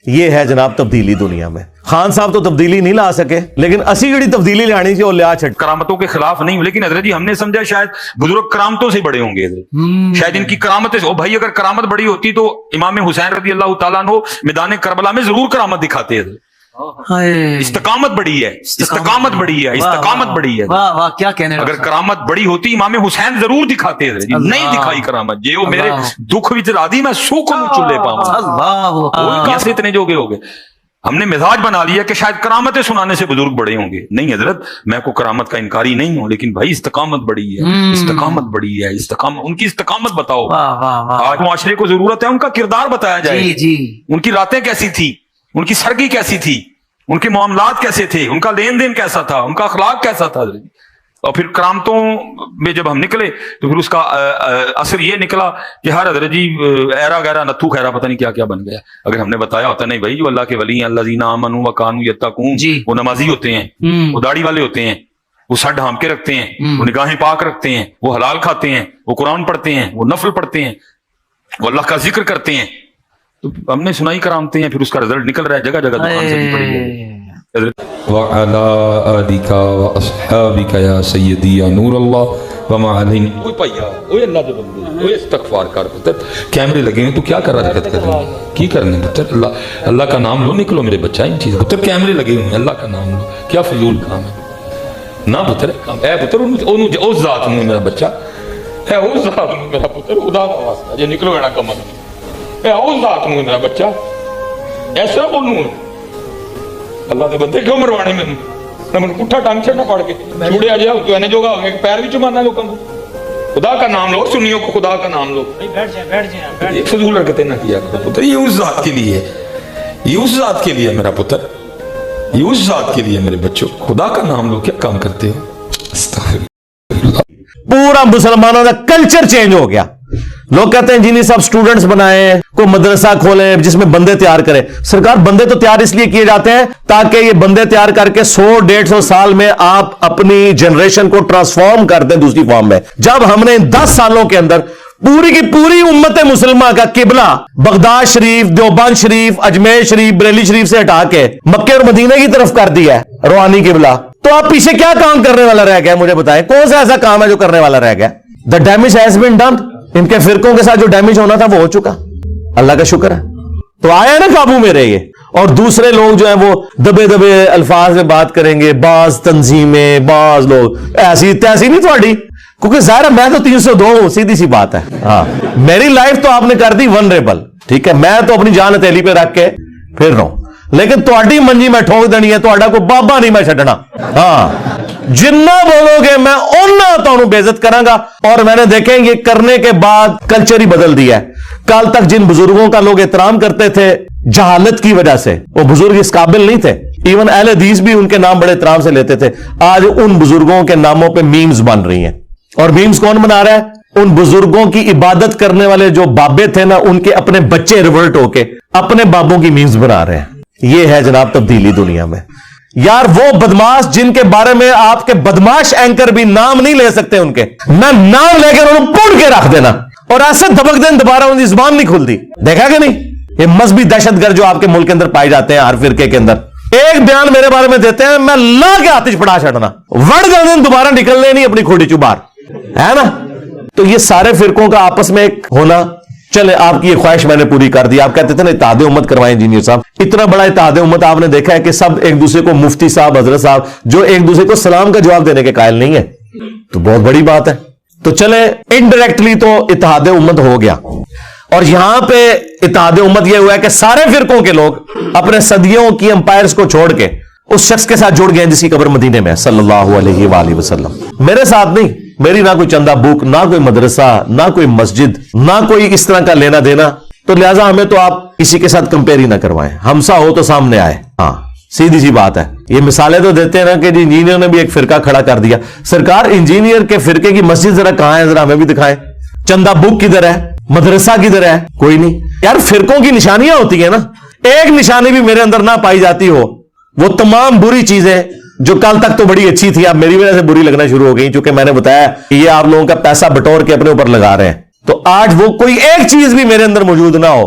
یہ ہے جناب تبدیلی دنیا میں. خان صاحب تو تبدیلی نہیں لا سکے, لیکن اسی جڑی تبدیلی لانی تھی وہ لیا چھٹ. کرامتوں کے خلاف نہیں ہوں, لیکن حضرت جی ہم نے سمجھا شاید بزرگ کرامتوں سے بڑے ہوں گے, شاید ان کی کرامتیں او بھائی اگر کرامت بڑی ہوتی تو امام حسین رضی اللہ تعالیٰ عنہ میدان کربلا میں ضرور کرامت دکھاتے ہیں. استقامت بڑی ہے, استقامت بڑی ہے, استقامت بڑی ہے. واہ واہ کیا کہنے, اگر کرامت بڑی ہوتی امام حسین ضرور دکھاتے ہیں, نہیں دکھائی کرامت. یہ وہ میرے دکھ وچ راضی میں سوکھ نو چلے پاؤں کیسے اتنے جوگے ہو گئے. ہم نے مزاج بنا لیا کہ شاید کرامتیں سنانے سے بزرگ بڑے ہوں گے. نہیں حضرت, میں کو کرامت کا انکاری نہیں ہوں, لیکن بھائی استقامت بڑی ہے, استقامت بڑی ہے, استقامت. ان کی استقامت بتاؤ. آج معاشرے کو ضرورت ہے ان کا کردار بتایا جائے. ان کی راتیں کیسی تھی, ان کی سرگی کیسی تھی, ان کے معاملات کیسے تھے, ان کا لین دین کیسا تھا, ان کا اخلاق کیسا تھا. اور پھر کرامتوں میں جب ہم نکلے تو پھر اس کا اثر یہ نکلا کہ ہر حضرت جی ایرا گیرا نتھو خیرا پتہ نہیں کیا کیا بن گیا. اگر ہم نے بتایا ہوتا نہیں بھائی جو اللہ کے ولی ہیں الذین آمنوا وکانوا یتقون, وہ نمازی ہوتے ہیں, وہ داڑھی والے ہوتے ہیں, وہ سر ڈھانپ کے رکھتے ہیں, وہ نگاہیں پاک رکھتے ہیں, وہ حلال کھاتے ہیں, وہ قرآن پڑھتے ہیں, وہ نفل پڑھتے ہیں, وہ اللہ کا ذکر کرتے ہیں, تو ہم نے سنائی کرامتے ہیں. پھر اس کا رزلٹ نکل رہا ہے جگہ جگہ دکان سے بھی پڑی ہے. وَعَلَىٰ آلِكَ وَأَصْحَابِكَ يَا سَيِّدِي يَا نور اللہ وَمَا عَلَيْنَا. اوہ پائیا, اوہ اللہ دے بندے, اوہ استغفار کر پتر. کیمرے لگے ہیں تو کیا کر رہا حرکت کر رہے ہیں, کی کرنے پتر. اللہ کا نام لو, نکلو میرے بچہ ان چیز پتر. کیمرے لگے ہوئے ہیں, اللہ کا نام لو, کیا فضول کام ہے نا پتر. اے پتر اس ذات میں میرا بچہ, اے اس ذات میں میرا پتر, خدا کا واسطہ یہ نکلو ایڑا کمل. اے اس ذات میں میرا بچہ, ایسا بولوں اللہ دے بندے کیوں مروانے میں میں پٹھا ٹانگ چھڑنا پڑ کے چھوڑے آ جاؤ تو اینے جوگا ہو گیا کہ پیر بھی چمانا لوگوں کو. خدا کا نام لو, سنیوں کو خدا کا نام لو. یہ فضول حرکتیں نہ کیا کرو پتر. یہ اس ذات کے لیے, یہ اس ذات کے لیے میرا پتر, یہ اس ذات کے لیے میرے بچوں. خدا کا نام لو, کیا کام کرتے ہو. پورا مسلمانوں کا کلچر چینج ہو گیا. لوگ کہتے ہیں جنہیں سب سٹوڈنٹس بنائے, کوئی مدرسہ کھولیں جس میں بندے تیار کریں. سرکار بندے تو تیار اس لیے کیے جاتے ہیں تاکہ یہ بندے تیار کر کے 100-150 سال میں آپ اپنی جنریشن کو ٹرانسفارم کر دیں دوسری فارم میں. جب ہم نے 10 سالوں کے اندر پوری کی پوری امت مسلمہ کا قبلہ بغداد شریف, دیوبند شریف, اجمیر شریف, بریلی شریف سے ہٹا کے مکہ اور مدینہ کی طرف کر دیا ہے روحانی قبلہ, تو آپ پیچھے کیا کام کرنے والا رہ گیا مجھے بتائیں. کون سا ایسا کام ہے جو کرنے والا رہ گیا؟ The damage has been done. ان کے فرقوں کے ساتھ جو ڈیمیج ہونا تھا وہ ہو چکا, اللہ کا شکر ہے. تو آیا نا قابو میں رہے. اور دوسرے لوگ جو ہیں وہ دبے دبے الفاظ میں بات کریں گے. بعض تنظیمیں, بعض لوگ ایسی تیسی نہیں تھوڑی, کیونکہ ظاہر ہے میں تو 302 ہوں, سیدھی سی بات ہے. ہاں میری لائف تو آپ نے کر دی ونریبل, ٹھیک ہے, میں تو اپنی جان ہتھیلی پہ رکھ کے پھر رہا ہوں, لیکن تہاڈی منجی میں ٹھوک دینی ہے, تہاڈا کوئی بابا نہیں میں چھڈنا. ہاں جنہ بولو گے میں اونہ تانوں بے عزت کراں گا. اور میں نے دیکھیں یہ کرنے کے بعد کلچر ہی بدل دیا ہے. کل تک جن بزرگوں کا لوگ احترام کرتے تھے جہالت کی وجہ سے, وہ بزرگ اس قابل نہیں تھے. ایون اہل حدیث بھی ان کے نام بڑے احترام سے لیتے تھے. آج ان بزرگوں کے ناموں پہ میمز بن رہی ہیں. اور میمز کون بنا رہا ہے؟ ان بزرگوں کی عبادت کرنے والے جو بابے تھے نا, ان کے اپنے بچے ریورٹ ہو کے اپنے بابوں کی میمز بنا رہے ہیں. یہ ہے جناب تبدیلی دنیا میں. یار وہ بدماش جن کے بارے میں آپ کے بدماش اینکر بھی نام نہیں لے سکتے, ان کے میں نام لے کے انہوں پوڑ کے رکھ دینا, اور ایسے دبک دیں دوبارہ ان کی زبان نہیں کھلتی. دیکھا کہ نہیں, یہ مذہبی دہشت گرد جو آپ کے ملک کے اندر پائے جاتے ہیں ہر فرقے کے اندر, ایک بیان میرے بارے میں دیتے ہیں میں لا کے آتش پڑا چھڑنا, وڑ گئے دوبارہ نکلنے نہیں اپنی کھوٹی چبار, ہے نا. تو یہ سارے فرقوں کا آپس میں ایک ہونا. چلے آپ کی یہ خواہش میں نے پوری کر دی. آپ کہتے تھے نا اتحاد امت کروائیں انجینئر صاحب, اتنا بڑا اتحاد امت آپ نے دیکھا ہے کہ سب ایک دوسرے کو, مفتی صاحب, حضرت صاحب, جو ایک دوسرے کو سلام کا جواب دینے کے قائل نہیں ہے, تو بہت بڑی بات ہے. تو چلے انڈائریکٹلی تو اتحاد امت ہو گیا. اور یہاں پہ اتحاد امت یہ ہوا ہے کہ سارے فرقوں کے لوگ اپنے صدیوں کی امپائرز کو چھوڑ کے اس شخص کے ساتھ جڑ گئے جس کی قبر مدینے میں صلی اللہ علیہ وآلہ وسلم. میرے ساتھ نہیں, میری نہ کوئی چندہ بک, نہ کوئی مدرسہ, نہ کوئی مسجد, نہ کوئی اس طرح کا لینا دینا. تو لہٰذا ہمیں تو آپ کسی کے ساتھ کمپیئر ہی نہ کروائیں. ہمسا ہو تو سامنے آئے. ہاں سیدھی سی بات ہے. یہ مثالیں تو دیتے ہیں نا کہ جی انجینئر نے بھی ایک فرقہ کھڑا کر دیا. سرکار انجینئر کے فرقے کی مسجد ذرا کہاں ہے, ذرا ہمیں بھی دکھائیں. چندہ بک کدھر ہے, مدرسہ کدھر ہے, کوئی نہیں. یار فرقوں کی نشانیاں ہوتی ہیں نا, ایک نشانی بھی میرے اندر نہ پائی جاتی ہو, وہ تمام بری چیزیں جو کل تک تو بڑی اچھی تھی اب میری وجہ سے بری لگنا شروع ہو گئی, چونکہ میں نے بتایا کہ یہ آپ لوگوں کا پیسہ بٹور کے اپنے اوپر لگا رہے ہیں. تو آج وہ کوئی ایک چیز بھی میرے اندر موجود نہ ہو